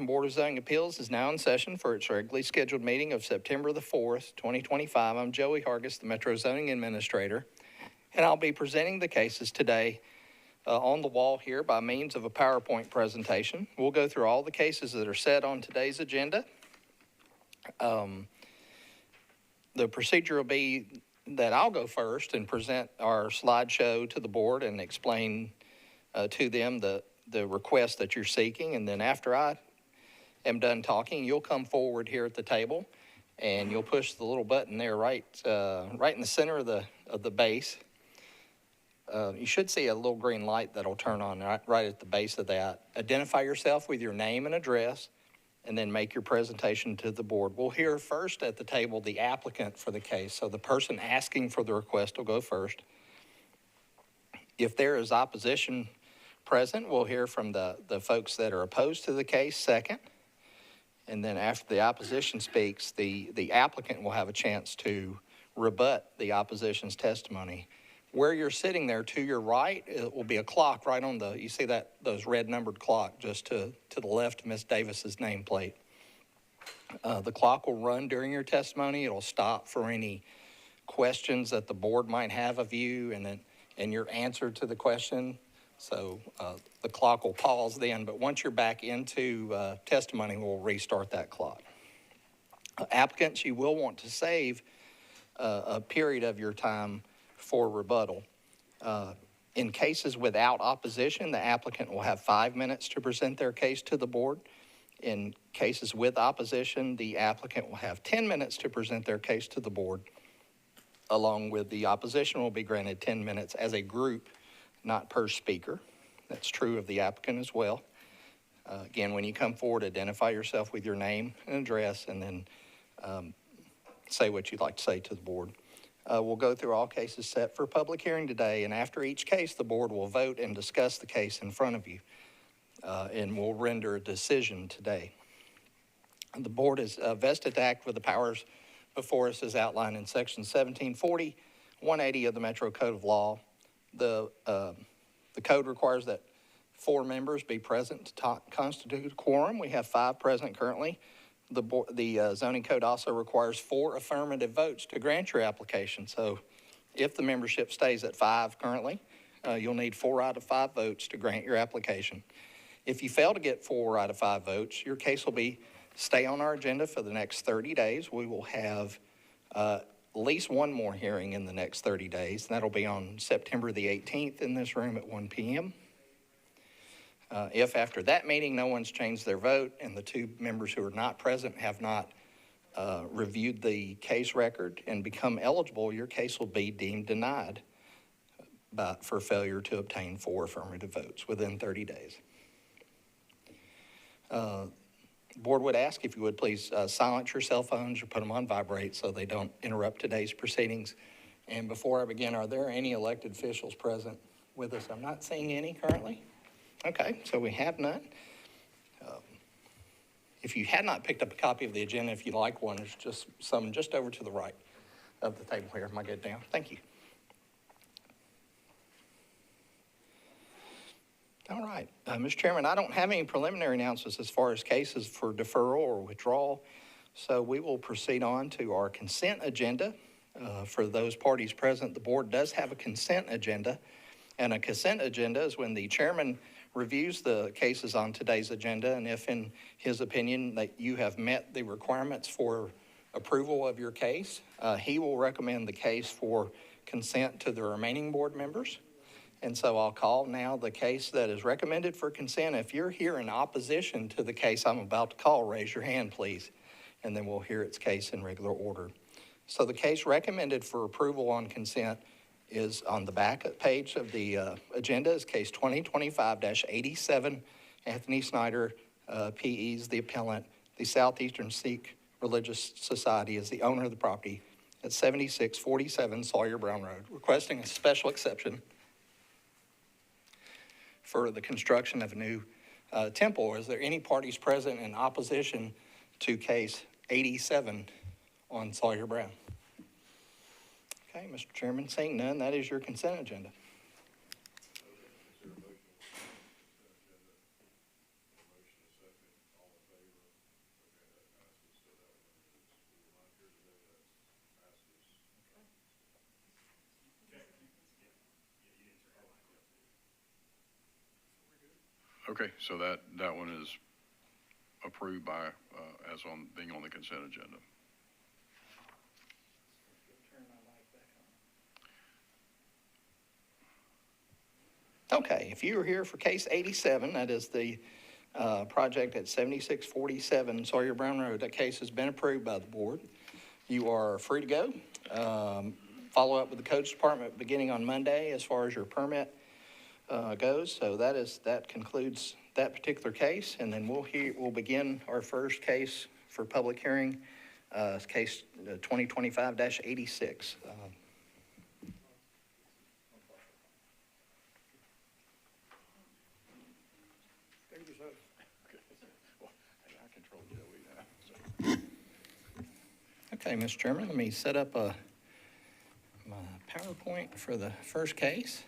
Board of Zoning Appeals is now in session for its regularly scheduled meeting of September the 4th, 2025. I'm Joey Hargis, the Metro Zoning Administrator, and I'll be presenting the cases today on the wall here by means of a PowerPoint presentation. We'll go through all the cases that are set on today's agenda. The procedure will be that I'll go first and present our slideshow to the board and explain to them the request that you're seeking, and then after I am done talking, you'll come forward here at the table and you'll push the little button there right in the center of the base. You should see a little green light that'll turn on right at the base of that. Identify yourself with your name and address, and then make your presentation to the board. We'll hear first at the table the applicant for the case. So the person asking for the request will go first. If there is opposition present, we'll hear from the folks that are opposed to the case second. And then after the opposition speaks, the applicant will have a chance to rebut the opposition's testimony. Where you're sitting there to your right, it will be a clock right on you see those red numbered clock just to the left of Ms. Davis's nameplate. The clock will run during your testimony. It'll stop for any questions that the board might have of you and your answer to the question. So the clock will pause then, but once you're back into testimony, we'll restart that clock. Applicants, you will want to save a period of your time for rebuttal. In cases without opposition, the applicant will have 5 minutes to present their case to the board. In cases with opposition, the applicant will have 10 minutes to present their case to the board. Along with the opposition will be granted 10 minutes as a group, not per speaker. That's true of the applicant as well. Again, when you come forward, identify yourself with your name and address, and then say what you'd like to say to the board. We'll go through all cases set for public hearing today, and after each case, the board will vote and discuss the case in front of you, and will render a decision today. The board is vested to act with the powers before us as outlined in Section 1740, 180 of the Metro Code of Law. The code requires that 4 members be present to constitute a quorum. We have 5 present currently. The zoning code also requires 4 affirmative votes to grant your application. So if the membership stays at 5 currently, you'll need 4 out of 5 votes to grant your application. If you fail to get 4 out of 5 votes, your case will stay on our agenda for the next 30 days. We will have at least one more hearing in the next 30 days. That'll be on September the 18th in this room at 1 p.m. If after that meeting no one's changed their vote and the 2 members who are not present have not reviewed the case record and become eligible, your case will be deemed denied for failure to obtain 4 affirmative votes within 30 days. The board would ask if you would please silence your cell phones or put them on vibrate so they don't interrupt today's proceedings. And before I begin, are there any elected officials present with us? I'm not seeing any currently. Okay, so we have none. If you had not picked up a copy of the agenda, if you'd like one, there's just some just over to the right of the table here. Am I good now? Thank you. All right, Mr. Chairman, I don't have any preliminary announcements as far as cases for deferral or withdrawal, so we will proceed on to our consent agenda. For those parties present, the board does have a consent agenda, and a consent agenda is when the chairman reviews the cases on today's agenda, and if in his opinion that you have met the requirements for approval of your case, he will recommend the case for consent to the remaining board members. And so I'll call now the case that is recommended for consent. If you're here in opposition to the case I'm about to call, raise your hand, please, and then we'll hear its case in regular order. So the case recommended for approval on consent is on the back page of the agenda is case 2025-87. Anthony Snyder, PE is the appellant. The Southeastern Sikh Religious Society is the owner of the property at 7647 Sawyer Brown Road, requesting a special exception for the construction of a new temple. Is there any parties present in opposition to case 87 on Sawyer Brown? Okay, Mr. Chairman, seeing none, that is your consent agenda. Okay, so that one is approved by, as on, being on the consent agenda. Okay, if you were here for case 87, that is the project at 7647 Sawyer Brown Road. That case has been approved by the board. You are free to go. Follow up with the codes department beginning on Monday as far as your permit goes. So that concludes that particular case, and then we'll begin our first case for public hearing, case 2025-86. Okay, Mr. Chairman, let me set up my PowerPoint for the first case.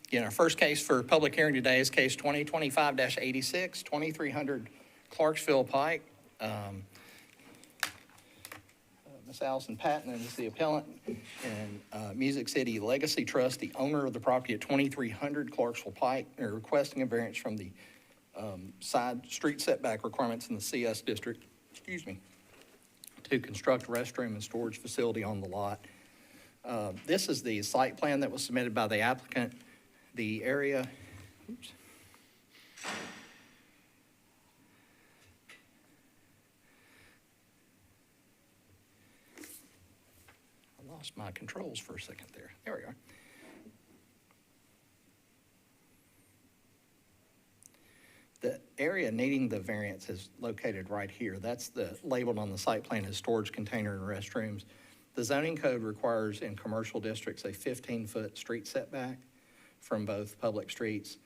Again, our first case for public hearing today is case 2025-86, 2300 Clarksville Pike. Ms. Allison Patton is the appellant, and Music City Legacy Trust, the owner of the property at 2300 Clarksville Pike. They're requesting a variance from the side street setback requirements in the CS district, to construct a restroom and storage facility on the lot. This is the site plan that was submitted by the applicant. The area, I lost my controls for a second there. There we are. The area needing the variance is located right here. That's labeled on the site plan as storage container and restrooms. The zoning code requires in commercial districts a 15-foot street setback from both public streets.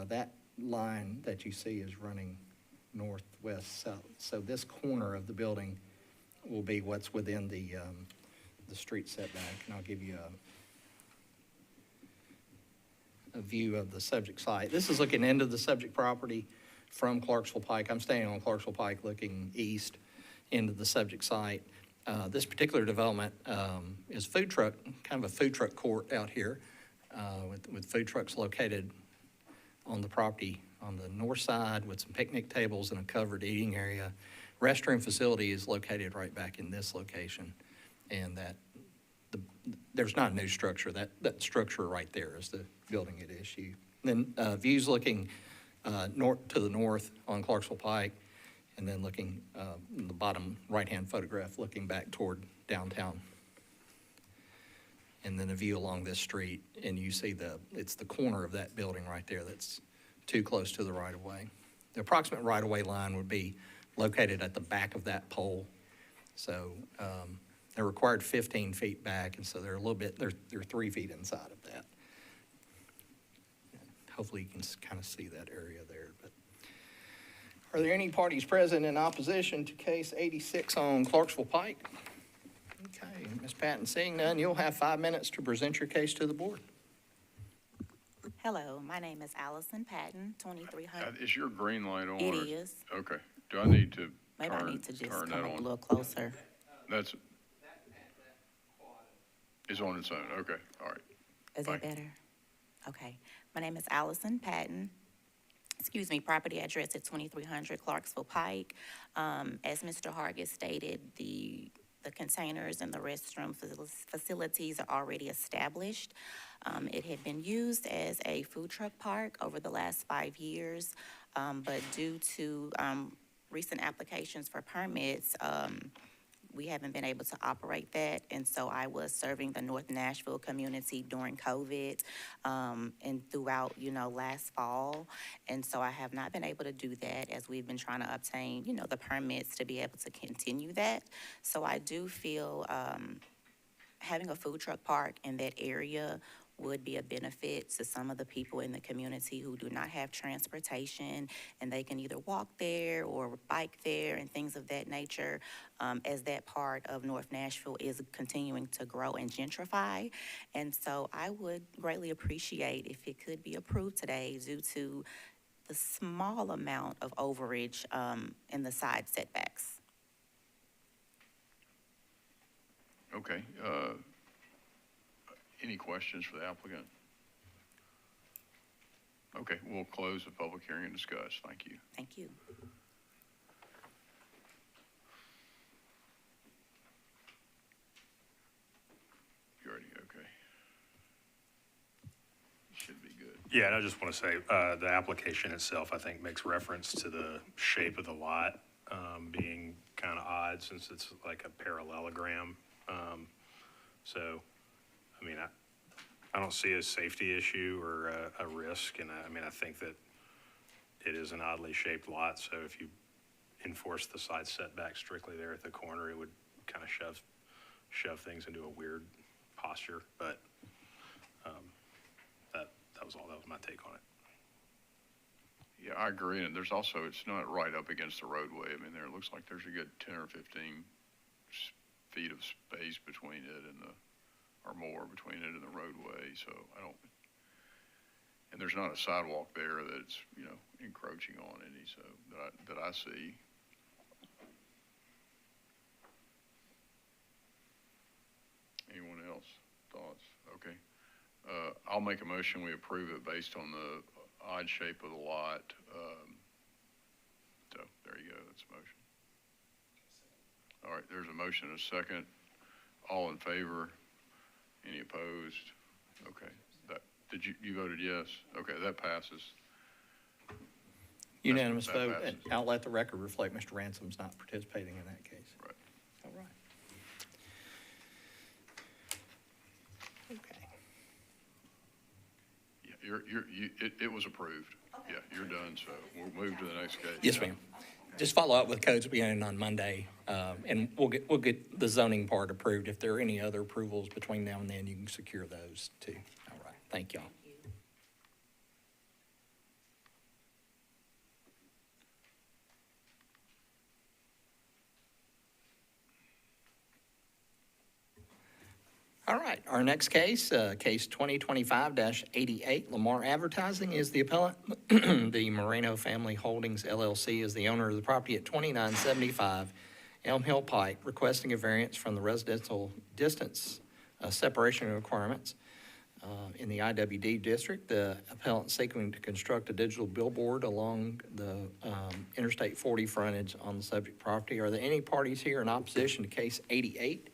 That line that you see is running north, west, south. So this corner of the building will be what's within the street setback. And I'll give you a view of the subject site. This is looking into the subject property from Clarksville Pike. I'm staying on Clarksville Pike looking east into the subject site. This particular development is food truck, kind of a food truck court out here with food trucks located on the property on the north side with some picnic tables and a covered eating area. Restroom facility is located right back in this location, and there's not a new structure. That structure right there is the building at issue. Then views looking to the north on Clarksville Pike, and then looking in the bottom right-hand photograph, looking back toward downtown. And then a view along this street, and you see it's the corner of that building right there that's too close to the right-of-way. The approximate right-of-way line would be located at the back of that pole. So they're required 15 feet back, and so they're 3 feet inside of that. Hopefully you can kind of see that area there. But are there any parties present in opposition to case 86 on Clarksville Pike? Okay, Ms. Patton, seeing none, you'll have 5 minutes to present your case to the board. Hello, my name is Allison Patton, 2300. Is your green light on? It is. Okay. Do I need to Maybe I need to just turn come that up on? a little closer. It's on its own. Okay. All right. Is that better? Okay. My name is Allison Patton. Property address at 2300 Clarksville Pike. As Mr. Hargis stated, the containers and the restroom facilities are already established. It had been used as a food truck park over the last 5 years, but due to recent applications for permits, we haven't been able to operate that. And so I was serving the North Nashville community during COVID and throughout, last fall. And so I have not been able to do that as we've been trying to obtain, the permits to be able to continue that. So I do feel having a food truck park in that area would be a benefit to some of the people in the community who do not have transportation, and they can either walk there or bike there and things of that nature, as that part of North Nashville is continuing to grow and gentrify. And so I would greatly appreciate if it could be approved today due to the small amount of overage in the side setbacks. Okay. Any questions for the applicant? Okay, we'll close the public hearing and discuss. Thank you. Thank you. You ready? Okay. Should be good. Yeah, and I just want to say, the application itself, I think, makes reference to the shape of the lot, being kind of odd since it's like a parallelogram. So, I mean, I don't see a safety issue or a risk, and I mean, I think that it is an oddly shaped lot, so if you enforce the side setback strictly there at the corner, it would kind of shove things into a weird posture, but, that was all. That was my take on it. Yeah, I agree, and there's also, it's not right up against the roadway. I mean, there, it looks like there's a good 10 or 15 feet of space between it and or more between it and the roadway, so and there's not a sidewalk there that's, encroaching on any, so, that I see. Anyone else? Thoughts? Okay. I'll make a motion, we approve it based on the odd shape of the lot. So there you go, that's a motion. All right, there's a motion and a second. All in favor? Any opposed? Okay, you voted yes? Okay, that passes. Unanimous That vote, passes. and I'll let the record reflect Mr. Ransom's not participating in that case. Right. All right. Okay. Yeah, it was approved. Yeah, you're done, so we'll move to the next case. Yes, ma'am. Just follow up with codes beginning on Monday, and we'll get the zoning part approved. If there are any other approvals between now and then, you can secure those too. All right, thank y'all. All right, our next case, case 2025-88, Lamar Advertising is the appellant. The Moreno Family Holdings LLC is the owner of the property at 2975 Elm Hill Pike, requesting a variance from the residential distance separation requirements in the IWD district. The appellant seeking to construct a digital billboard along the Interstate 40 frontage on the subject property. Are there any parties here in opposition to case 88?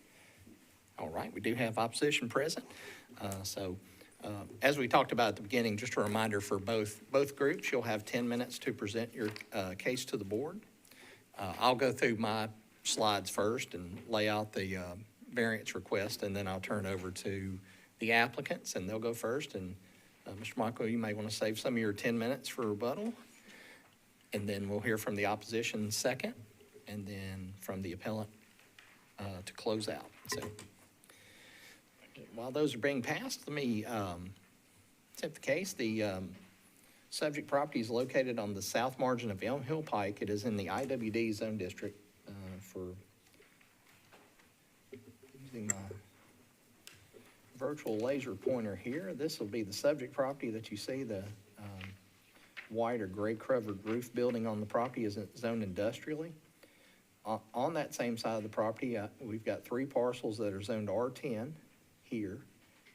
All right, we do have opposition present. As we talked about at the beginning, just a reminder for both groups, you'll have 10 minutes to present your case to the board. I'll go through my slides first and lay out the variance request, and then I'll turn it over to the applicants, and they'll go first. And Mr. Michael, you may want to save some of your 10 minutes for rebuttal. And then we'll hear from the opposition second, and then from the appellant to close out. So while those are being passed, let me set the case. The subject property is located on the south margin of Elm Hill Pike. It is in the IWD zone district. For using my virtual laser pointer here, this will be the subject property that you see. The white or gray covered roof building on the property is zoned industrially. On that same side of the property, we've got 3 parcels that are zoned R10 here,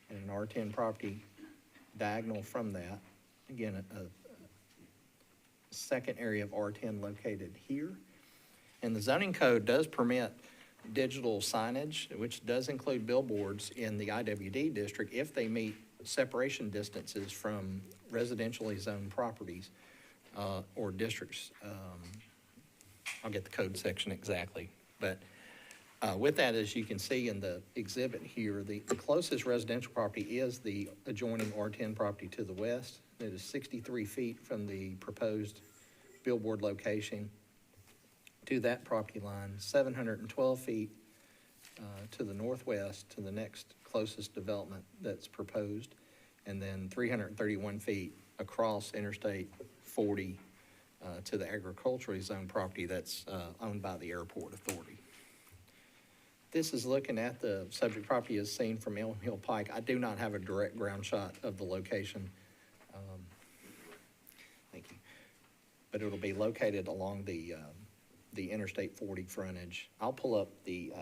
and an R10 property diagonal from that. Again, a second area of R10 located here. And the zoning code does permit digital signage, which does include billboards in the IWD district if they meet separation distances from residentially zoned properties or districts. I'll get the code section exactly, but with that, as you can see in the exhibit here, the closest residential property is the adjoining R10 property to the west. It is 63 feet from the proposed billboard location to that property line, 712 feet to the northwest to the next closest development that's proposed, and then 331 feet across Interstate 40 to the agriculturally zoned property that's owned by the Airport Authority. This is looking at the subject property as seen from Elm Hill Pike. I do not have a direct ground shot of the location. Thank you. But it'll be located along the Interstate 40 frontage. I'll pull up the,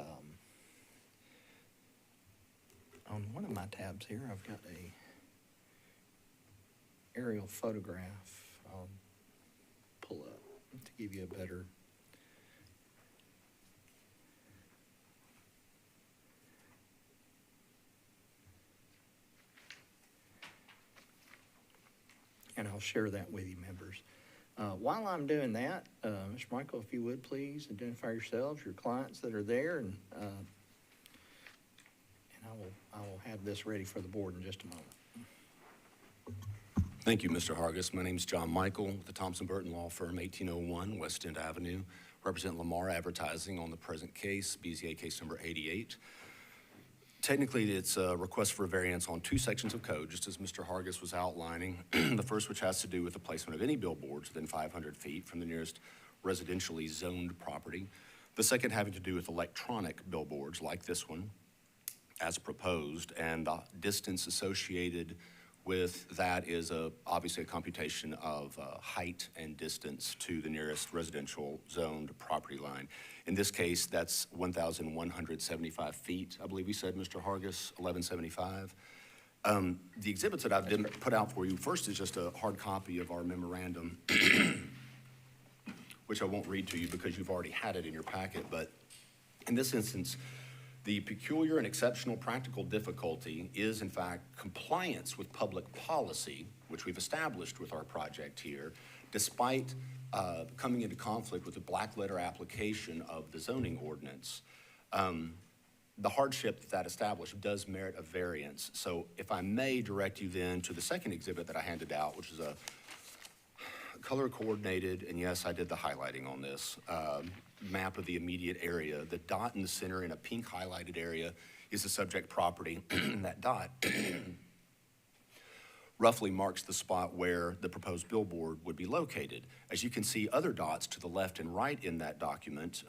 on one of my tabs here, I've got aerial photograph I'll pull up to give you a better. And I'll share that with you, members. While I'm doing that, Mr. Michael, if you would please identify yourselves, your clients that are there, and I will have this ready for the board in just a moment. Thank you, Mr. Hargis. My name is John Michael with the Thompson Burton Law Firm, 1801 West End Avenue. Represent Lamar Advertising on the present case, BZA case number 88. Technically, it's a request for a variance on two sections of code, just as Mr. Hargis was outlining. The first, which has to do with the placement of any billboards within 500 feet from the nearest residentially zoned property. The second having to do with electronic billboards like this one, as proposed, and the distance associated with that is obviously a computation of height and distance to the nearest residential zoned property line. In this case, that's 1,175 feet, I believe we said, Mr. Hargis, 1175. The exhibits that I've put out for you, first is just a hard copy of our memorandum, which I won't read to you because you've already had it in your packet, but in this instance, the peculiar and exceptional practical difficulty is, in fact, compliance with public policy, which we've established with our project here, despite coming into conflict with the black letter application of the zoning ordinance. The hardship that established does merit a variance. So if I may direct you then to the second exhibit that I handed out, which is a color coordinated, and yes, I did the highlighting on this, map of the immediate area. The dot in the center in a pink highlighted area is the subject property. And that dot roughly marks the spot where the proposed billboard would be located. As you can see, other dots to the left and right in that document,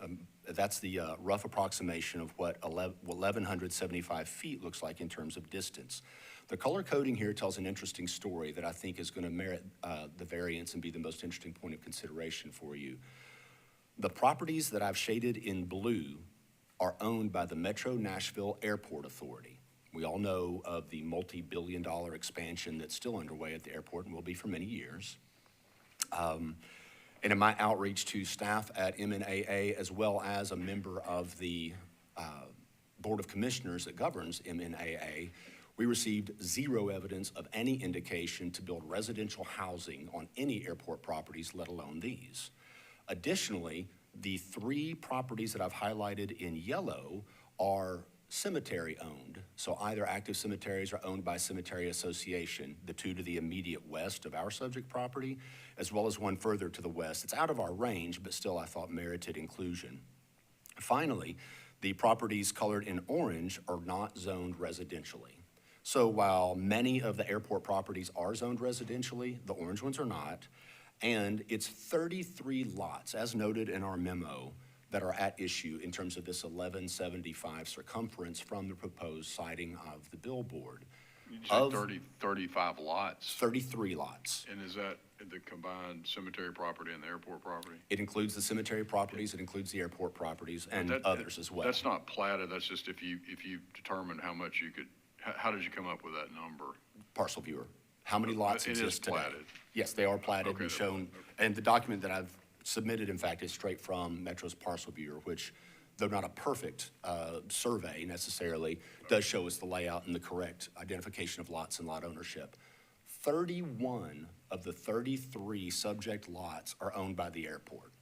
that's the rough approximation of what 1,175 feet looks like in terms of distance. The color coding here tells an interesting story that I think is going to merit the variance and be the most interesting point of consideration for you. The properties that I've shaded in blue are owned by the Metro Nashville Airport Authority. We all know of the multi-billion-dollar expansion that's still underway at the airport and will be for many years. And in my outreach to staff at MNAA, as well as a member of the Board of Commissioners that governs MNAA, we received zero evidence of any indication to build residential housing on any airport properties, let alone these. Additionally, the three properties that I've highlighted in yellow are cemetery owned. So either active cemeteries are owned by Cemetery Association, the two to the immediate west of our subject property, as well as one further to the west. It's out of our range, but still I thought merited inclusion. Finally, the properties colored in orange are not zoned residentially. So while many of the airport properties are zoned residentially, the orange ones are not. And it's 33 lots, as noted in our memo, that are at issue in terms of this 1175 circumference from the proposed siting of the billboard. You said 35 lots? 33 lots. And is that the combined cemetery property and the airport property? It includes the cemetery properties, it includes the airport properties, and others as well. That's not platted, that's just if you determine how much you could, how did you come up with that number? Parcel viewer. How many lots exist today? It is platted? Yes, they are platted Okay, and shown. And the document that I've submitted, in fact, is straight from Metro's parcel viewer, which, though not a perfect survey necessarily, does show us the layout and the correct identification of lots and lot ownership. 31 of the 33 subject lots are owned by the airport.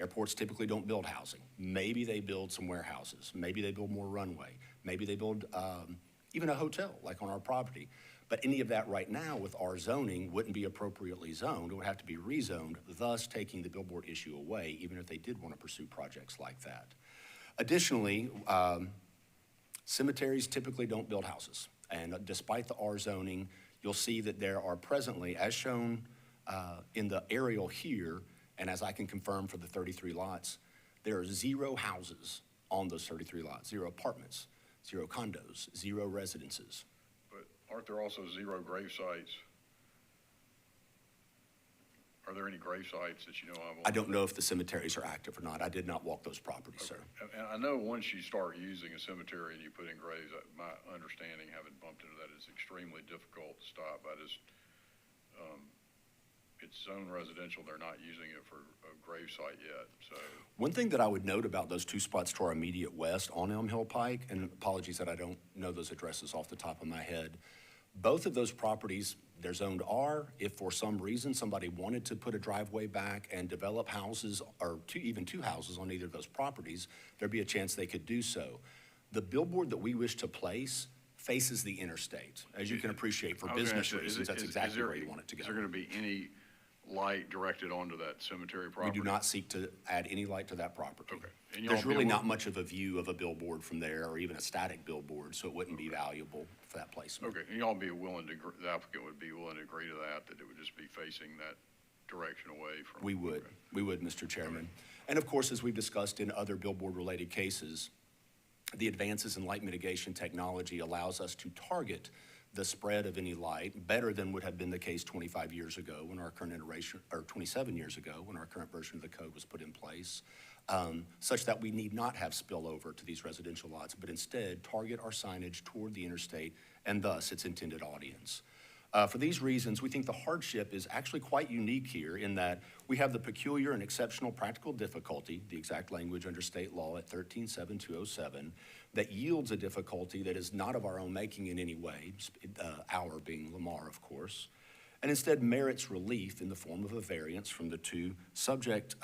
Airports typically don't build housing. Maybe they build some warehouses. Maybe they build more runway. Maybe they build even a hotel, like on our property. But any of that right now with our zoning wouldn't be appropriately zoned. It would have to be rezoned, thus taking the billboard issue away, even if they did want to pursue projects like that. Additionally, cemeteries typically don't build houses. And despite the R zoning, you'll see that there are presently, as shown in the aerial here, and as I can confirm for the 33 lots, there are 0 houses on those 33 lots, 0 apartments, 0 condos, 0 residences. Aren't there also 0 grave sites? Are there any grave sites that you know of? I don't know if the cemeteries are active or not. I did not walk those properties, sir. And I know once you start using a cemetery and you put in graves, my understanding, having bumped into that, is extremely difficult to stop. I just it's zone residential, they're not using it for a grave site yet, so. One thing that I would note about those two spots to our immediate west on Elm Hill Pike, and apologies that I don't know those addresses off the top of my head, both of those properties, they're zoned R. If for some reason somebody wanted to put a driveway back and develop houses, or even two houses on either of those properties, there'd be a chance they could do so. The billboard that we wish to place faces the interstate. As you can appreciate, for I was gonna business say, reasons, that's exactly where you want it to go. Is there gonna be any light directed onto that cemetery We property? do not seek to add any light to that property. Okay. And y'all There's really be able- not much of a view of a billboard from there, or even a static billboard, so it wouldn't be valuable for that placement. Okay, and y'all be willing to, the applicant would be willing to agree to that it would just be facing that direction away from? We would, Mr. Chairman. And of course, as we've discussed in other billboard-related cases, the advances in light mitigation technology allows us to target the spread of any light better than would have been the case 25 years ago when our current iteration, or 27 years ago when our current version of the code was put in place, such that we need not have spillover to these residential lots, but instead target our signage toward the interstate and thus its intended audience. For these reasons, we think the hardship is actually quite unique here in that we have the peculiar and exceptional practical difficulty, the exact language under state law at 13.7207, that yields a difficulty that is not of our own making in any way, our being Lamar, of course, and instead merits relief in the form of a variance from the two subject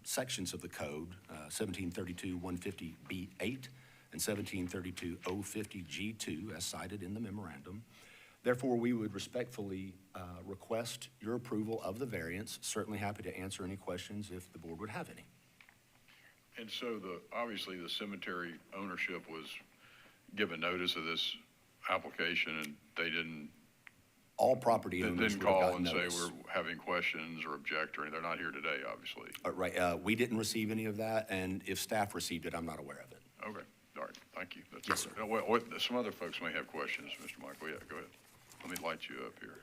sections of the code, 1732-150B8 and 1732-050G2, as cited in the memorandum. Therefore, we would respectfully request your approval of the variance. Certainly happy to answer any questions if the board would have any. And so obviously the cemetery ownership was given notice of this application and they didn't All property owners would have call gotten and say notice. we're having questions or object or anything. They're not here today, obviously. Right, we didn't receive any of that, and if staff received it, I'm not aware of it. Okay, all right, thank you. That's Yes, good. sir. Some other folks may have questions, Mr. Michael. Yeah, go ahead. Let me light you up here.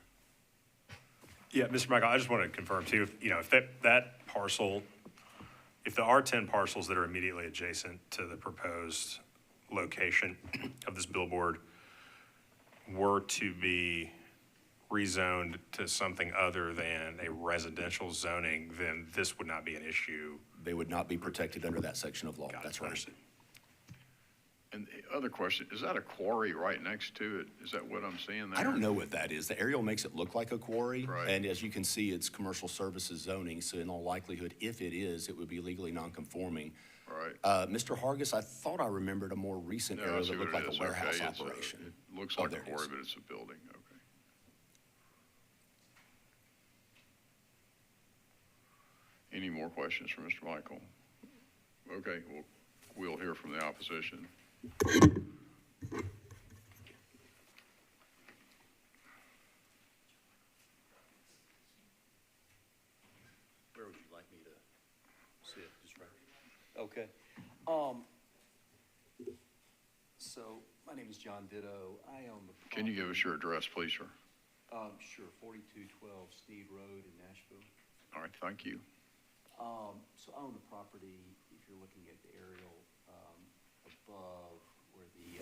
Yeah, Mr. Michael, I just want to confirm too, if that parcel, if the R10 parcels that are immediately adjacent to the proposed location of this billboard were to be rezoned to something other than a residential zoning, then this would not be an issue. They would not be protected under that section of law. That's right. Understood. And the other question, is that a quarry right next to it? Is that what I'm seeing there? I don't know what that is. The aerial makes it look like a quarry. Right. And as you can see, it's commercial services zoning, so in all likelihood, if it is, it would be legally non-conforming. Right. Mr. Hargis, I thought I remembered a more recent No, I area see that what looked it like is. a warehouse Okay, operation. It looks Oh, like a there it is. quarry, but it's a building, okay. Any more questions for Mr. Michael? Okay, well, we'll hear from the opposition. Where would you like me to sit? Just right here. Okay. So, my name is John Ditto. I own the. Can you give us your address, please, sir? Sure, 4212 Steed Road in Nashville. All right, thank you. So I own the property, if you're looking at the aerial, above where the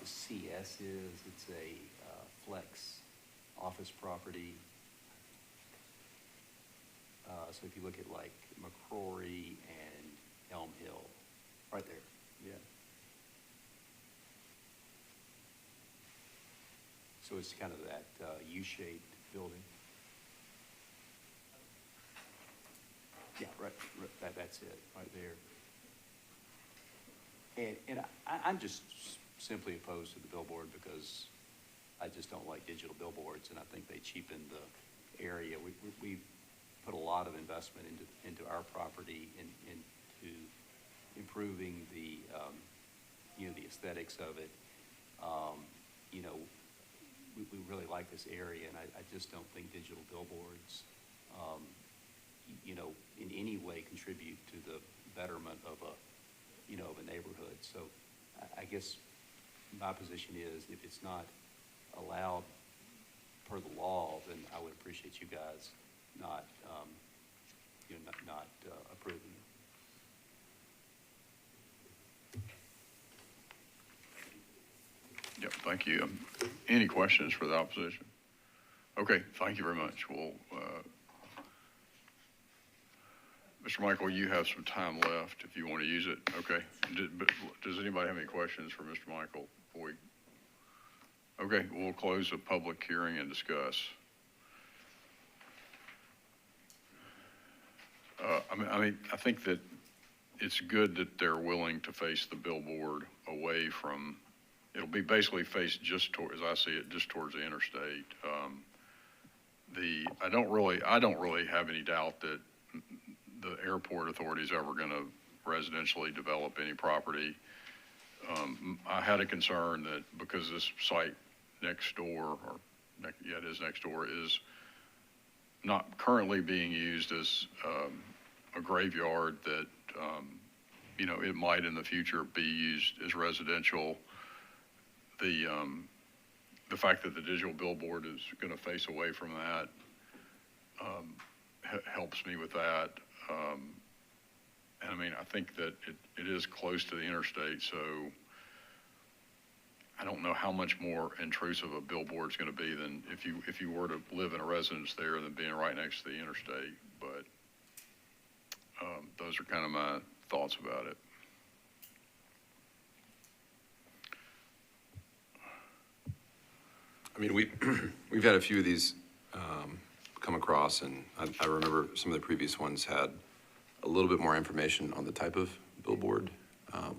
CS is, it's a, flex office property. So if you look at like McCrory and Elm Hill, right there, yeah. So it's kind of that, U-shaped building. Yeah, right, that's it, right there. And I'm just simply opposed to the billboard because I just don't like digital billboards, and I think they cheapen the area. We've put a lot of investment into our property and into improving the, the aesthetics of it. We really like this area, and I just don't think digital billboards, in any way contribute to the betterment of a neighborhood. So I guess my position is if it's not allowed per the law, then I would appreciate you guys not approving it. Yep, thank you. Any questions for the opposition? Okay, thank you very much. Well, Mr. Michael, you have some time left if you want to use it. Okay. Does anybody have any questions for Mr. Michael before we? Okay, we'll close the public hearing and discuss. I think that it's good that they're willing to face the billboard away from, it'll be basically faced just toward, as I see it, just towards the interstate. I don't really have any doubt that the airport authority is ever going to residentially develop any property. I had a concern that because this site next door, it is next door, is not currently being used as a graveyard, that it might in the future be used as residential. The fact that the digital billboard is going to face away from that helps me with that. And I mean, I think that it is close to the interstate, so I don't know how much more intrusive a billboard is going to be than if you were to live in a residence there than being right next to the interstate. But those are kind of my thoughts about it. I mean, we've had a few of these come across, and I remember some of the previous ones had a little bit more information on the type of billboard,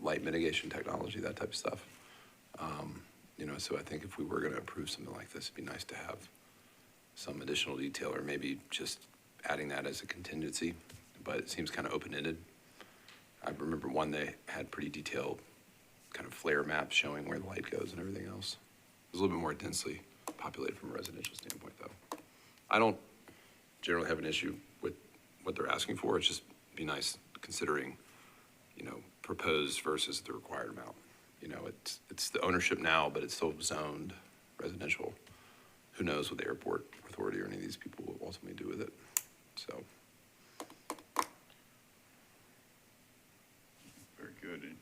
light mitigation technology, that type of stuff. So I think if we were going to approve something like this, it'd be nice to have some additional detail, or maybe just adding that as a contingency, but it seems kind of open-ended. I remember one, they had pretty detailed kind of flare maps showing where the light goes and everything else. It was a little bit more densely populated from a residential standpoint, though. I don't generally have an issue with what they're asking for. It's just be nice considering, proposed versus the required amount. It's the ownership now, but it's still zoned residential. Who knows what the airport authority or any of these people will ultimately do with it. So. Very good.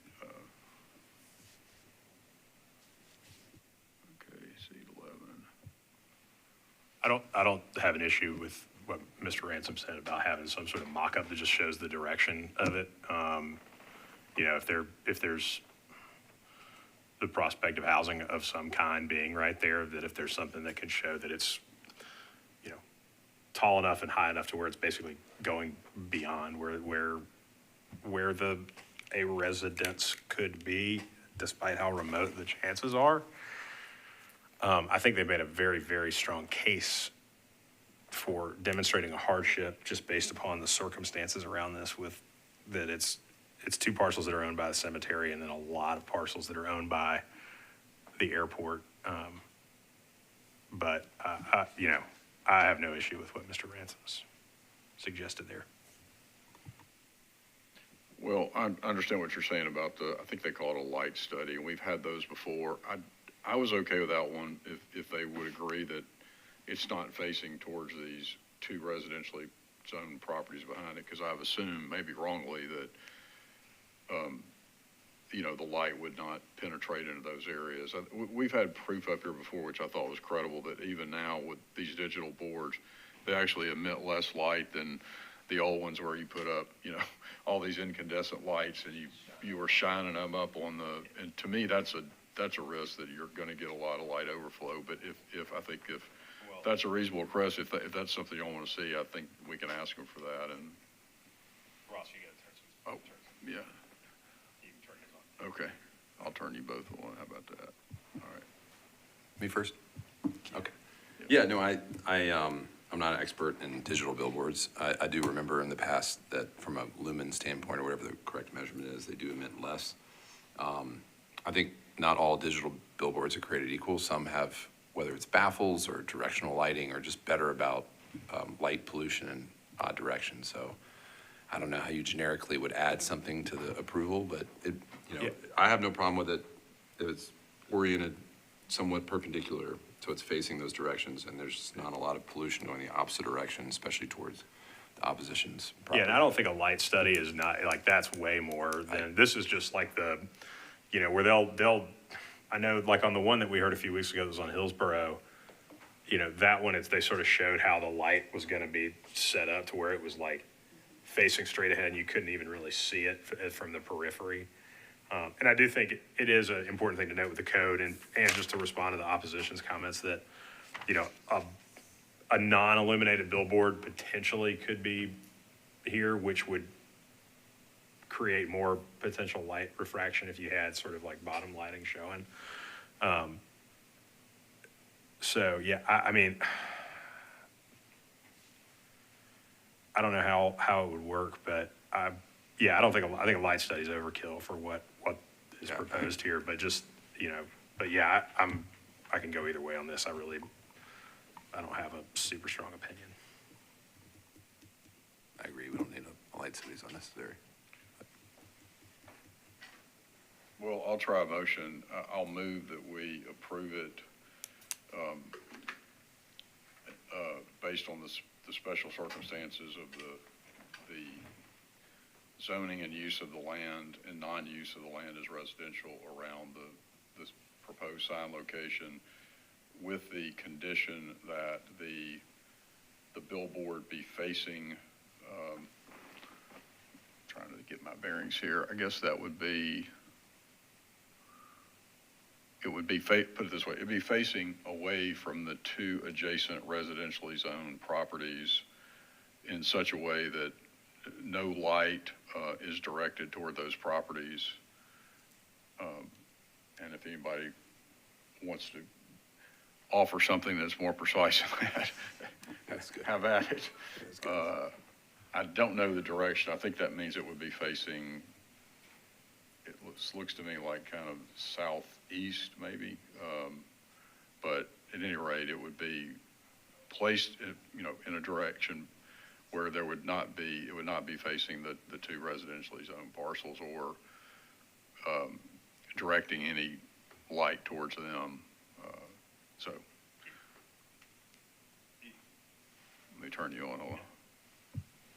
Okay, C11. I don't have an issue with what Mr. Ransom said about having some sort of mock-up that just shows the direction of it. If there's the prospect of housing of some kind being right there, that if there's something that can show that it's, tall enough and high enough to where it's basically going beyond where a residence could be, despite how remote the chances are. I think they made a very, very strong case for demonstrating a hardship just based upon the circumstances around this, with that it's two parcels that are owned by the cemetery and then a lot of parcels that are owned by the airport. But I have no issue with what Mr. Ransom's suggested there. Well, I understand what you're saying about I think they call it a light study, and we've had those before. I was okay with that one if they would agree that it's not facing towards these two residentially zoned properties behind it, because I've assumed, maybe wrongly, that the light would not penetrate into those areas. We've had proof up here before, which I thought was credible, that even now with these digital boards, they actually emit less light than the old ones where you put up, all these incandescent lights and you were shining them up and to me, that's a risk that you're going to get a lot of light overflow. But if that's a reasonable request, if that's something you want to see, I think we can ask them for that. And Ross, you got to turn some. yeah. You can turn his on. Okay, I'll turn you both on. How about that? All right. Me first? Okay. Yeah, no, I'm not an expert in digital billboards. I do remember in the past that from a lumen standpoint, or whatever the correct measurement is, they do emit less. I think not all digital billboards are created equal. Some have, whether it's baffles or directional lighting, or just better about light pollution in odd directions. So I don't know how you generically would add something to the approval, but I have no problem with it if it's oriented somewhat perpendicular, so it's facing those directions, and there's not a lot of pollution going the opposite direction, especially towards the opposition's property. Yeah, and I don't think a light study is not, that's way more than, this is just like where they'll, I know, like on the one that we heard a few weeks ago that was on Hillsborough, that one, they sort of showed how the light was going to be set up to where it was like facing straight ahead and you couldn't even really see it from the periphery. And I do think it is an important thing to note with the code and just to respond to the opposition's comments that, a non-illuminated billboard potentially could be here, which would create more potential light refraction if you had sort of like bottom lighting showing. So yeah, I mean, I don't know how it would work, but I think a light study is overkill for what is proposed here, but just, but yeah, I can go either way on this. I don't have a super strong opinion. I agree, we don't need a light study, it's unnecessary. Well, I'll try a motion. I'll move that we approve it based on the special circumstances of the zoning and use of the land and non-use of the land as residential around the proposed sign location, with the condition that the billboard be facing, trying to get my bearings here, I guess that would be, put it this way, it'd be facing away from the two adjacent residentially zoned properties in such a way that no light is directed toward those properties. And if anybody wants to offer something that's more precise than that, That's good. have at it. That's good. I don't know the direction. I think that means it would be facing, it looks to me like kind of southeast maybe. But at any rate, it would be placed, in a direction where it would not be facing the two residentially zoned parcels or directing any light towards them. So let me turn you on.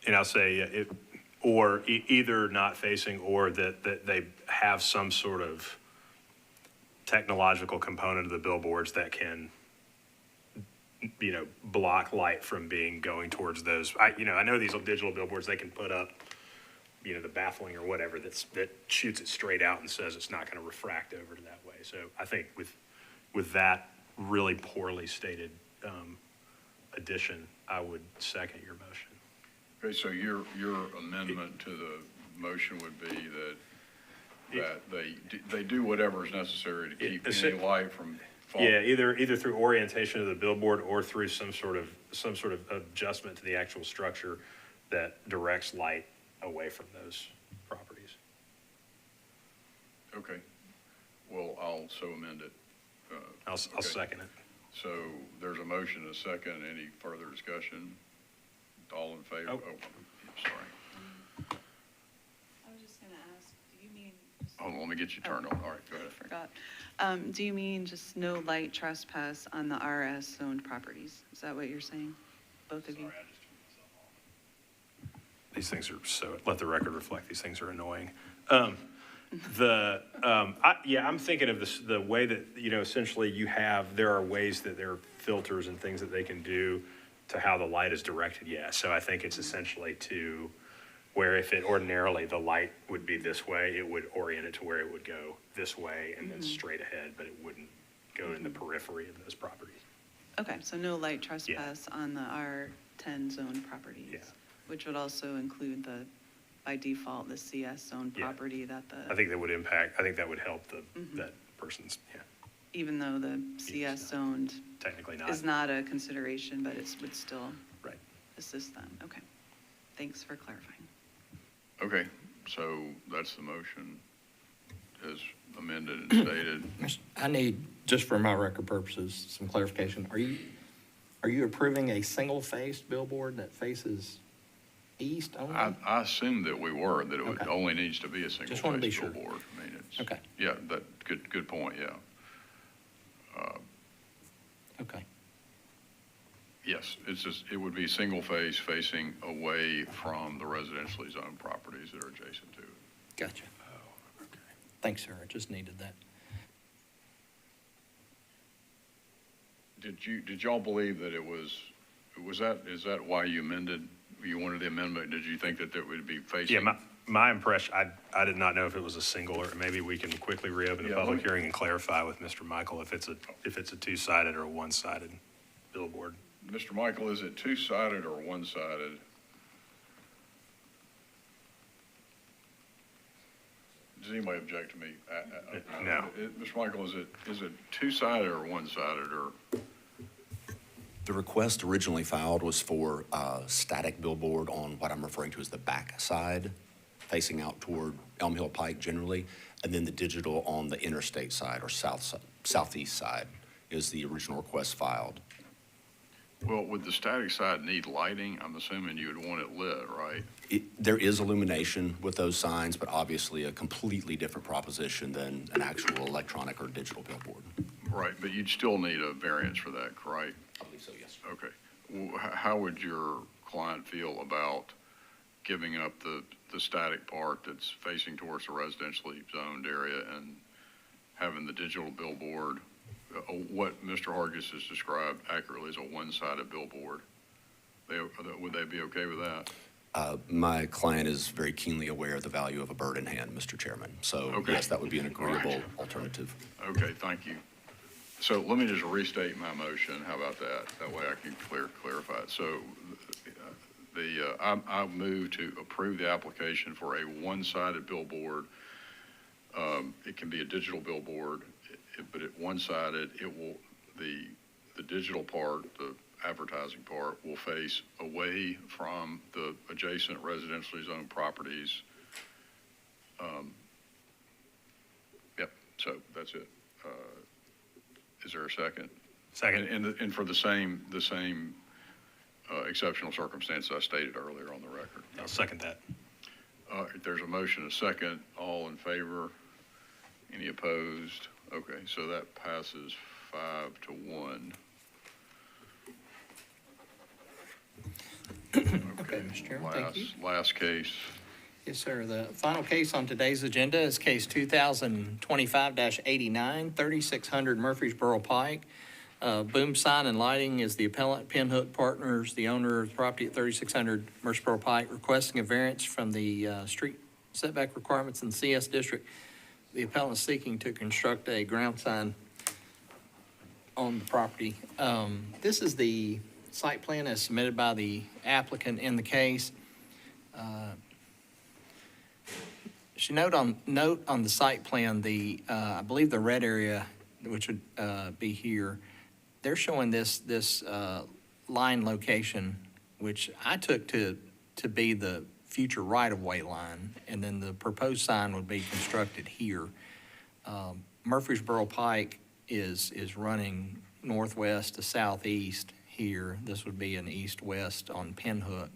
And I'll say, either not facing or that they have some sort of technological component of the billboards that can, block light from going towards those. I know these digital billboards, they can put up, the baffling or whatever that shoots it straight out and says it's not going to refract over to that way. So I think with that really poorly stated addition, I would second your motion. Okay, so your amendment to the motion would be that they do whatever is necessary to keep any light from falling. Yeah, either through orientation of the billboard or through some sort of adjustment to the actual structure that directs light away from those properties. Okay. Well, I'll so amend it. I'll second it. So there's a motion and a second. Any further discussion? All in favor? Oh. Sorry. I was just gonna ask, do you mean? Hold on, let me get you turned on. All right, go ahead. I forgot. Do you mean just no light trespass on the RS zoned properties? Is that what you're saying? Both of you? These things are let the record reflect, these things are annoying. I'm thinking of this, the way that, essentially there are ways that there are filters and things that they can do to how the light is directed. Yeah. So I think it's essentially to where if it ordinarily the light would be this way, it would orient it to where it would go this way and then straight ahead, but it wouldn't go in the periphery of those properties. Okay, so no light trespass on the R10 zoned properties? Yeah. Which would also include by default, the CS zone Yeah. property that I think that would help that person's, even though the CS zoned technically not. is not a consideration, but it would still Right. assist them. Okay. Thanks for clarifying. Okay, so that's the motion as amended and stated. I need, just for my record purposes, some clarification. Are you approving a single-faced billboard that faces east only? I assumed that we were, that it Okay. only needs to be a single Just wanna be face sure. billboard. I mean, it's. Okay. Yeah, good point, yeah. Okay. Yes, it would be single face facing away from the residentially zoned properties that are adjacent to it. Gotcha. Oh, okay. Thanks, sir. I just needed that. did y'all believe that is that why you amended, you wanted the amendment? Did you think that would be facing? Yeah, my impression, I did not know if it was a single, or maybe we can quickly reopen the Yeah, public let me- hearing and clarify with Mr. Michael if it's a two-sided or a one-sided billboard. Mr. Michael, is it two-sided or one-sided? Does anybody object to me? No. Mr. Michael, is it two-sided or one-sided, or? The request originally filed was for a static billboard on what I'm referring to as the back side, facing out toward Elm Hill Pike generally, and then the digital on the interstate side or southeast side is the original request filed. Well, would the static side need lighting? I'm assuming you would want it lit, right? There is illumination with those signs, but obviously a completely different proposition than an actual electronic or digital billboard. Right, but you'd still need a variance for that, right? I believe so, yes. Okay. Well, how would your client feel about giving up the static part that's facing towards the residentially zoned area and having the digital billboard, what Mr. Hargis has described accurately as a one-sided billboard? Would they be okay with that? My client is very keenly aware of the value of a bird in hand, Mr. Chairman. So Okay. yes, that would be an agreeable All right. alternative. Okay, thank you. So let me just restate my motion. How about that? That way I can clarify it. So I move to approve the application for a one-sided billboard. It can be a digital billboard, but at one-sided, the digital part, the advertising part, will face away from the adjacent residentially zoned properties. Yep, so that's it. Is there a second? Second. And for the same exceptional circumstance I stated earlier on the record. I'll second that. There's a motion, a second, all in favor, any opposed? Okay, so that passes 5-1. Okay, Mr. Chairman, thank you. Last case. Yes, sir. The final case on today's agenda is case 2025-89, 3600 Murfreesboro Pike. Boom Sign and Lighting is the appellant. Pinhook Partners, the owner of the property at 3600 Murfreesboro Pike, requesting a variance from the street setback requirements in the CS district. The appellant is seeking to construct a ground sign on the property. This is the site plan as submitted by the applicant in the case. Should note on the site plan, I believe the red area, which would be here, they're showing this line location, which I took to be the future right-of-way line, and then the proposed sign would be constructed here. Murfreesboro Pike is running northwest to southeast here. This would be an east-west on Pinhook.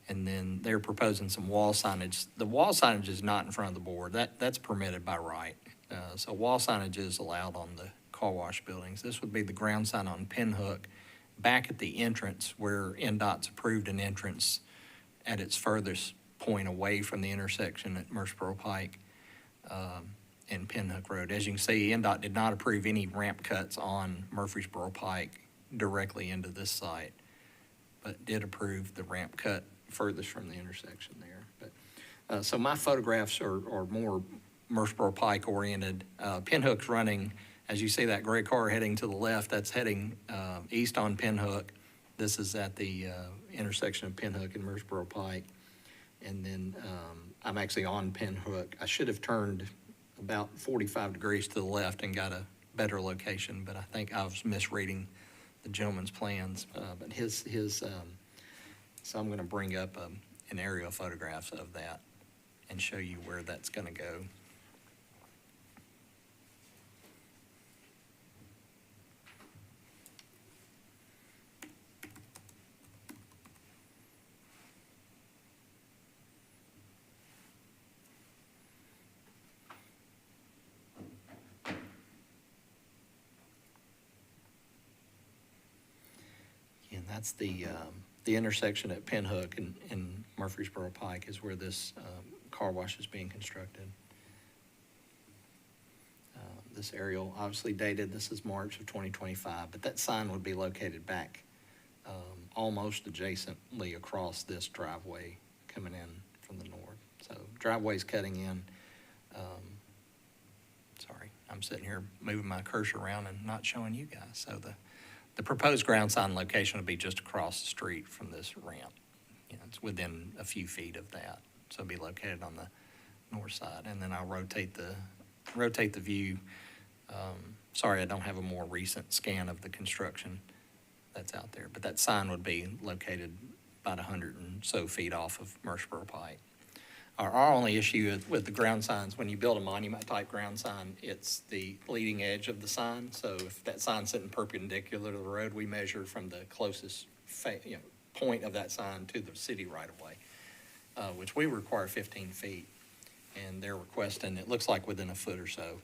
And then they're proposing some wall signage. The wall signage is not in front of the board. That's permitted by right. So wall signage is allowed on the car wash buildings. This would be the ground sign on Pinhook, back at the entrance where NDOT's approved an entrance at its furthest point away from the intersection at Murfreesboro Pike and Pinhook Road. As you can see, NDOT did not approve any ramp cuts on Murfreesboro Pike directly into this site, but did approve the ramp cut furthest from the intersection there. But so my photographs are more Murfreesboro Pike oriented. Pinhook's running, as you see that gray car heading to the left, that's heading east on Pinhook. This is at the intersection of Pinhook and Murfreesboro Pike. And then I'm actually on Pinhook. I should have turned about 45 degrees to the left and got a better location, but I think I was misreading the gentleman's plans. But so I'm going to bring up an aerial photographs of that and show you where that's going to go. And that's the intersection at Pinhook and Murfreesboro Pike is where this car wash is being constructed. this aerial, obviously dated, this is March of 2025, but that sign would be located back almost adjacently across this driveway coming in from the north. So driveway's cutting in. Sorry, I'm sitting here moving my cursor around and not showing you guys. So the proposed ground sign location would be just across the street from this ramp. You know, it's within a few feet of that. So it'll be located on the north side. And then I'll rotate the view. Sorry, I don't have a more recent scan of the construction that's out there, but that sign would be located about 100 and so feet off of Murfreesboro Pike. Our only issue with the ground signs, when you build a monument-type ground sign, it's the leading edge of the sign. So if that sign's sitting perpendicular to the road, we measure from the closest point of that sign to the city right-of-way, which we require 15 feet. And they're requesting, it looks like within a foot or so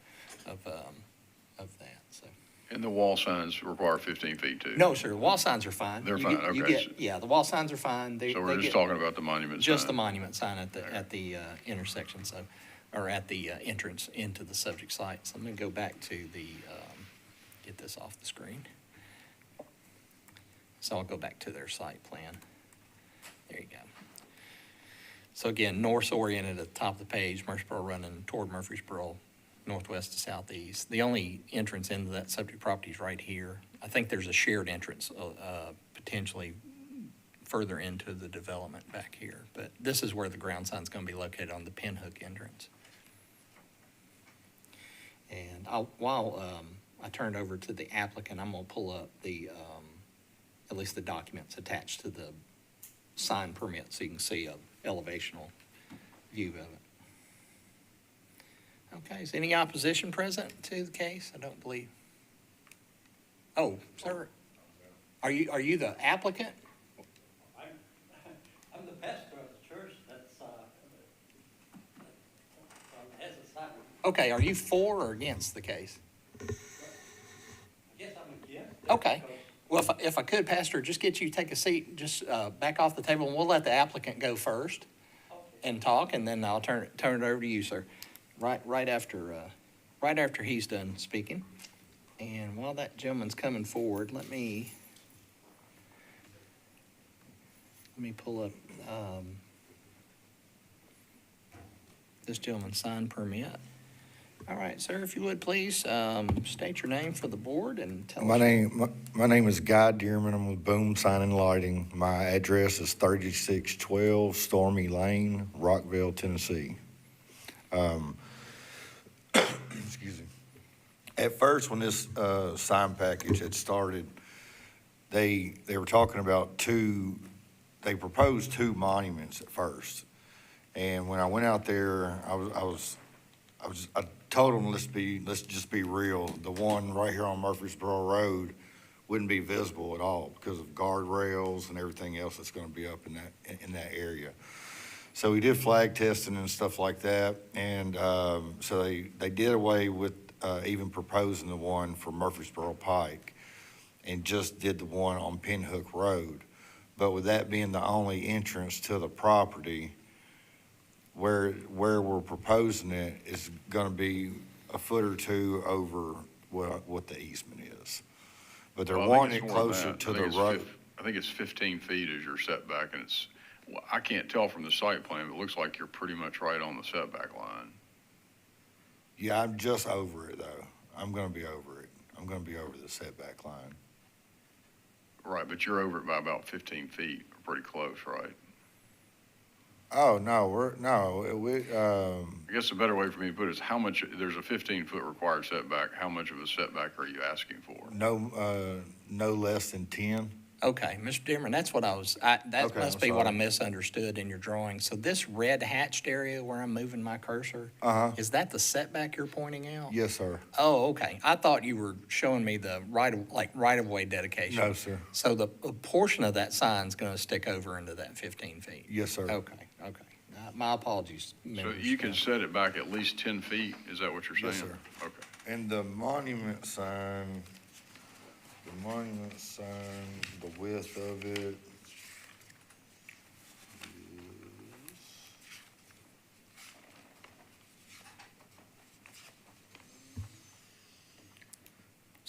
of that, so. And the wall signs require 15 feet too? No, sir, wall signs are fine. They're You fine, get- you okay. get- Yeah, the wall signs are fine. So we're just talking about the monument sign? Just the monument sign at the intersection, so, or at the entrance into the subject site. So I'm gonna go back to the, get this off the screen. So I'll go back to their site plan. There you go. So again, north oriented at the top of the page, Murfreesboro running toward Murfreesboro, northwest to southeast. The only entrance into that subject property is right here. I think there's a shared entrance, potentially further into the development back here. But this is where the ground sign's gonna be located, on the pinhook entrance. And while I turn it over to the applicant, I'm gonna pull up at least the documents attached to the sign permit so you can see a elevational view of it. Okay, is any opposition present to the case? I don't believe. Oh, sir, are you the applicant? I'm the pastor of the church that's, has a sign. Okay, are you for or against the case? I guess I'm against it. Okay. because- Well, if I could, Pastor, just get you to take a seat, just back off the table, and we'll let the applicant go first Okay. and talk, and then I'll turn it over to you, sir, right after he's done speaking. And while that gentleman's coming forward, let me pull up this gentleman's sign permit. All right, sir, if you would, please, state your name for the board and tell us. My name is Guy Dearman. I'm with Boom Sign and Lighting. My address is 3612 Stormy Lane, Rockville, Tennessee. Excuse me. At first, when this sign package had started, they were talking about they proposed two monuments at first. And when I went out there, I told them, let's just be real. The one right here on Murfreesboro Road wouldn't be visible at all because of guardrails and everything else that's gonna be up in that area. So we did flag testing and stuff like that, and so they did away with even proposing the one for Murfreesboro Pike and just did the one on Pinhook Road. But with that being the only entrance to the property, where we're proposing it is gonna be a foot or two over what the easement is. But they're Well, I think wanting it it's more than closer that. to I the think it's road. I think it's 15 feet is your setback, and well, I can't tell from the site plan, but it looks like you're pretty much right on the setback line. Yeah, I'm just over it though. I'm gonna be over it. I'm gonna be over the setback line. Right, but you're over it by about 15 feet, pretty close, right? Oh, no, we, I guess a better way for me to put it is how much, there's a 15-foot required setback, how much of a setback are you asking for? no less than 10. Okay, Mr. Dimmer, that's what that Okay, must I'm be what I sorry. misunderstood in your drawing. So this red hatched area where I'm moving my cursor, Uh-huh. is that the setback you're pointing out? Yes, sir. Oh, okay. I thought you were showing me the right-of-way dedication. No, sir. So a portion of that sign's gonna stick over into that 15 feet? Yes, sir. Okay. My apologies. So members. you can set it back at least 10 feet, is that what you're saying? Yes, sir. Okay. And the monument sign, the width of it is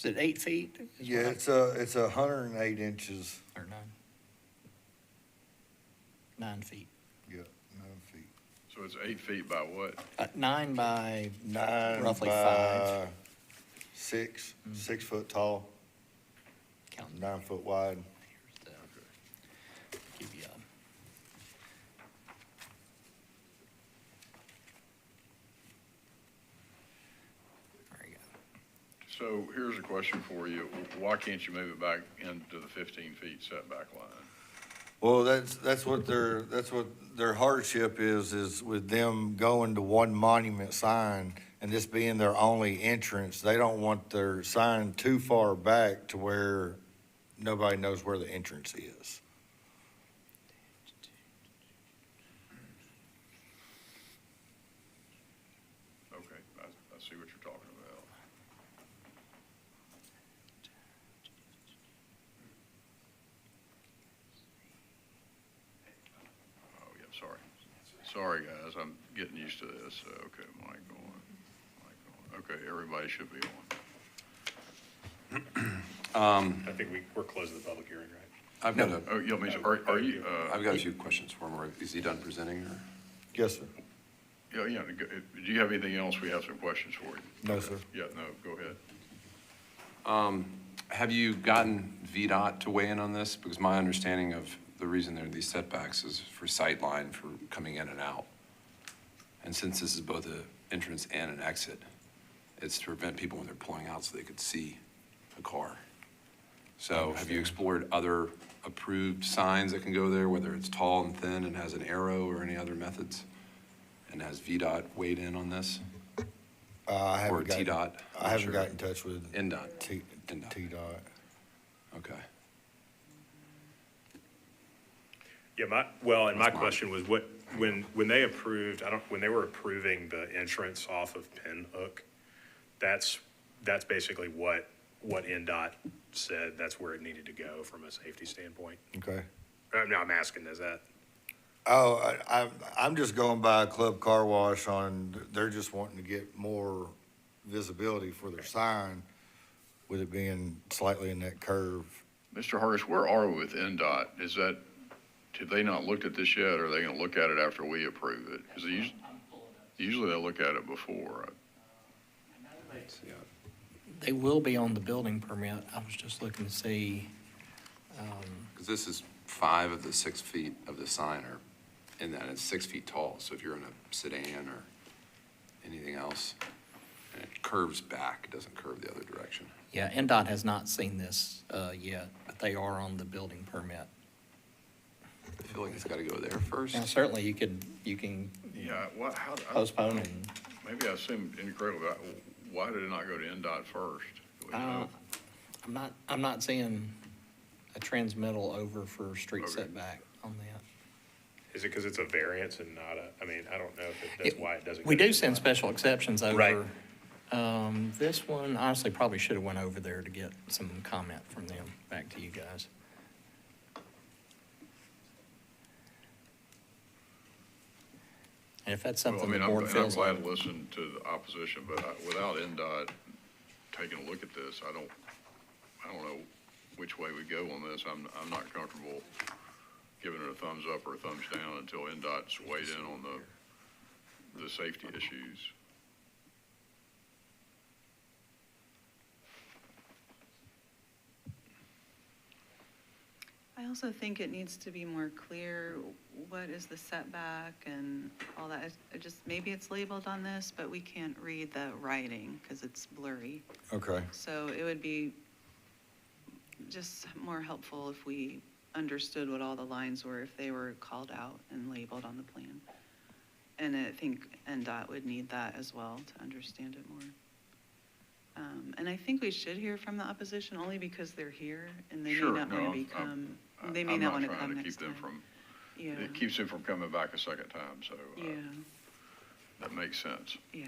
Is it 8 feet? is Yeah, what it's 108 inches. Or 9? 9 feet. Yeah, 9 feet. So it's 8 feet by what? 9 by, 9 Roughly by 5. 6, 6 foot tall, counting 9 foot wide. Here's the, give you a, there you go. So here's a question for you. Why can't you move it back into the 15 feet setback line? Well, that's what their hardship is with them going to one monument sign and this being their only entrance. They don't want their sign too far back to where nobody knows where the entrance is. Okay, I see what you're talking about. Oh, yeah, sorry. Sorry, guys, I'm getting used to this. Okay, mic on, mic on. Okay, everybody should be on. I think we're closing the public hearing, right? I've got a, Oh, you want me to, are you, I've got a few questions for him. Is he done presenting or? Yes, sir. yeah, do you have anything else? We have some questions for you. No, sir. Yeah, no, go ahead. Have you gotten VDOT to weigh in on this? Because my understanding of the reason there are these setbacks is for sightline for coming in and out. And since this is both an entrance and an exit, it's to prevent people when they're pulling out so they could see a car. So have you explored other approved signs that can go there, whether it's tall and thin and has an arrow or any other methods? And has VDOT weighed in on this? I Or haven't gotten, TDOT? I haven't Sure. got in touch with NDOT. T-Dot. Okay. Yeah, my That's mine. question was when they approved, when they were approving the entrance off of Pinhook, that's basically what NDOT said, that's where it needed to go from a safety standpoint. Okay. I'm asking, is that? Oh, I'm just going by Club Car Wash on, they're just wanting to get more visibility for their sign with it being slightly in that curve. Mr. Hargis, where are we with NDOT? Have they not looked at this yet, or are they gonna look at it after we approve it? Because usually they look at it before. They will be on the building permit. I was just looking to see, Because this is 5 of the 6 feet of the sign are in that, it's 6 feet tall. So if you're in a sedan or anything else, and it curves back, it doesn't curve the other direction. yeah, NDOT has not seen this yet, but they are on the building permit. I feel like it's got to go there first. Now, certainly you can Yeah, how, postpone and, maybe I assumed incorrectly, but why did it not go to NDOT first? Do we know? I'm not seeing a transmittal over for street Okay. setback on that. Is it because it's a variance and not I don't know if that's why it doesn't. We go do to send the- special exceptions over. Right. This one, honestly, probably should have went over there to get some comment from them, back to you guys. And if that's Well, I something the mean, board I'm feels glad like. to listen to the opposition, but without NDOT taking a look at this, I don't know which way we go on this. I'm not comfortable giving it a thumbs up or a thumbs down until NDOT's weighed in on the safety issues. I also think it needs to be more clear, what is the setback and all that. Maybe it's labeled on this, but we can't read the writing because it's blurry. Okay. So it would be just more helpful if we understood what all the lines were, if they were called out and labeled on the plan. And I think NDOT would need that as well to understand it more. And I think we should hear from the opposition only because they're here and they may Sure, not no, want to I'm- become, I'm they may not want to trying come keep next them time. from- Yeah, It keeps them from coming back a second time, so yeah, that makes sense. yeah.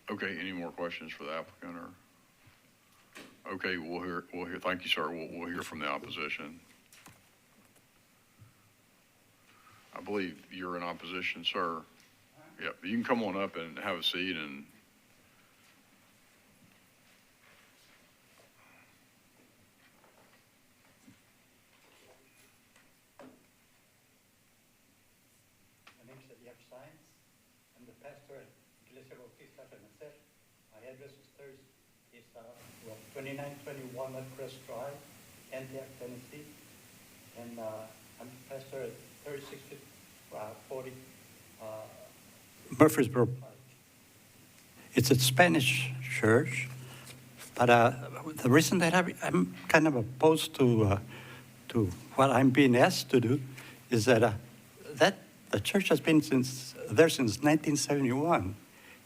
Okay, any more questions for the applicant, or? Okay, we'll hear, thank you, sir. We'll hear from the opposition. I believe you're in opposition, sir. Yep, you can come on up and have a seat and we have signs. I'm the pastor at Iglesia Bautista Renacer. My address is 2920 Walnut Crest Drive, Antioch, Tennessee. And I'm the pastor at 3640 Murfreesboro Pike. It's a Spanish church, but the reason that I'm kind of opposed to what I'm being asked to do is that the church has been there since 1971,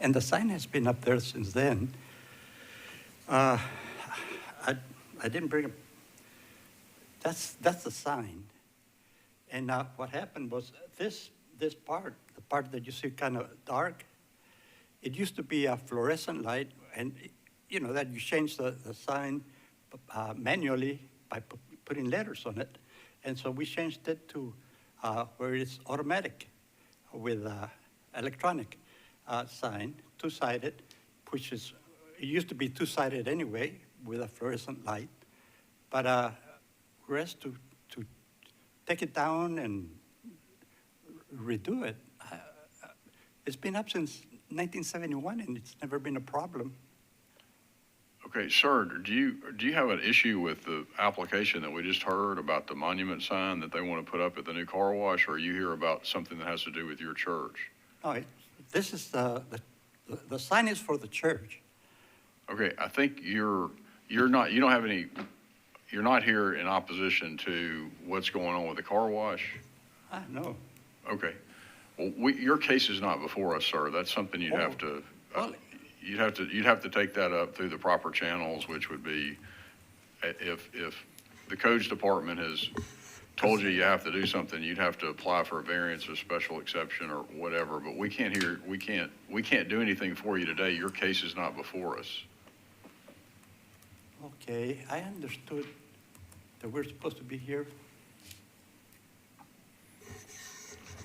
and the sign has been up there since then. I didn't bring up. That's the sign, and what happened was this part, the part that you see kind of dark. It used to be a fluorescent light, and you know that you change the sign manually by putting letters on it, and so we changed it to where it's automatic with electronic sign, two-sided, which is, it used to be two-sided anyway with a fluorescent light, but we're asked to take it down and redo it. It's been up since 1971, and it's never been a problem. Okay, sir, do you have an issue with the application that we just heard about the monument sign that they want to put up at the new car wash, or are you here about something that has to do with your church? No, this is the sign is for the church. Okay, I think you're not here in opposition to what's going on with the car wash? No. Okay. Well, your case is not before us, sir. That's something you'd have to, well, you'd have to take that up through the proper channels, which would be, if the codes department has told you have to do something, you'd have to apply for a variance or special exception or whatever, but we can't do anything for you today. Your case is not before us. Okay, I understood that we're supposed to be here.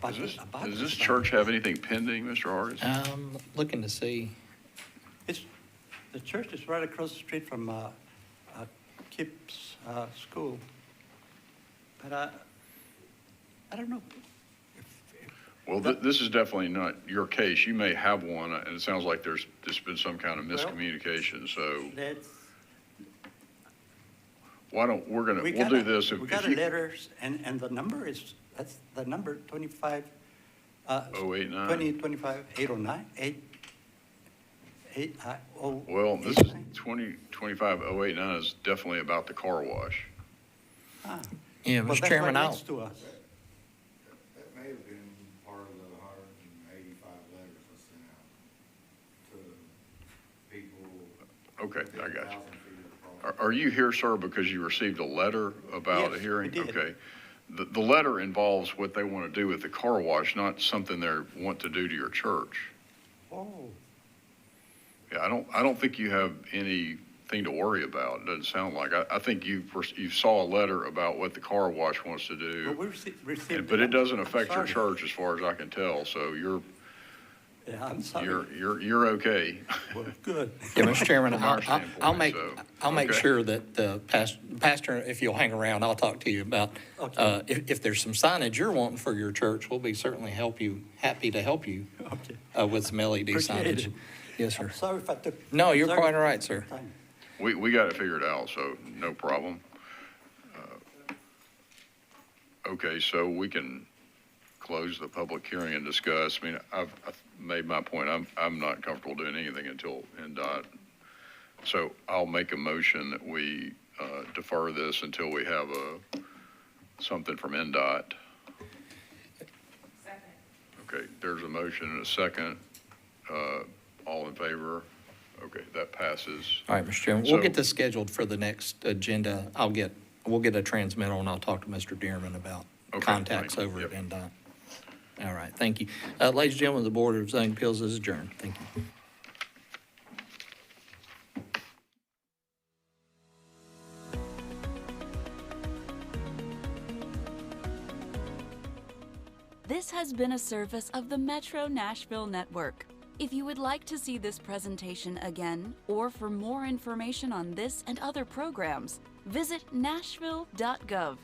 Does this church have anything pending, Mr. Hargis? Looking to see. The church is right across the street from Kip's school. But I don't know. Well, this is definitely not your case. You may have one, and it sounds like there's been some kind of miscommunication, so why don't, we'll do this. We got a letter, and the number is, that's the number 25. 089? 2025 809 8. Well, this is 2025-089 is definitely about the car wash. Yeah, Well, Mr. that's Chairman, right I'll, next to us. That may have been part of the 185 letters I sent out to people. Okay, I got you. 1,000 feet of the property. Are you here, sir, because you received a letter about a Yes, hearing? we did. Okay. The letter involves what they want to do with the car wash, not something they want to do to your church. Oh, Yeah, I don't think you have anything to worry about. It doesn't sound like. I think you saw a letter about what the car wash wants to but do, we received. but it doesn't affect your Sorry. church as far as I can tell. So Yeah, I'm sorry. you're okay. Well, good. yeah, Mr. Chairman, From our I'll make standpoint, okay. sure that the pastor, if you'll hang around, I'll talk to you about, Okay. if there's some signage you're wanting for your church, we'll be certainly happy to help you Okay. with some LED Appreciate signage. it. Yes, sir. I'm sorry if I took. No, you're sorry quite all if I right, took sir. time. We got it figured out, so no problem. Okay, so we can close the public hearing and discuss. I mean, I've made my point. I'm not comfortable doing anything until NDOT. So I'll make a motion that we defer this until we have something from NDOT. Second. Okay, there's a motion and a second. All in favor? Okay, that passes. All right, Mr. Chairman, we'll So- get this scheduled for the next agenda. We'll get a transmittal, and I'll talk to Mr. Dearman about Okay, contacts thank you. over at Yep. NDOT. All right, thank you. Ladies and gentlemen, the Board of Zoning Appeals is adjourned. Thank you. This has been a service of the Metro Nashville Network. If you would like to see this presentation again, or for more information on this and other programs, visit nashville.gov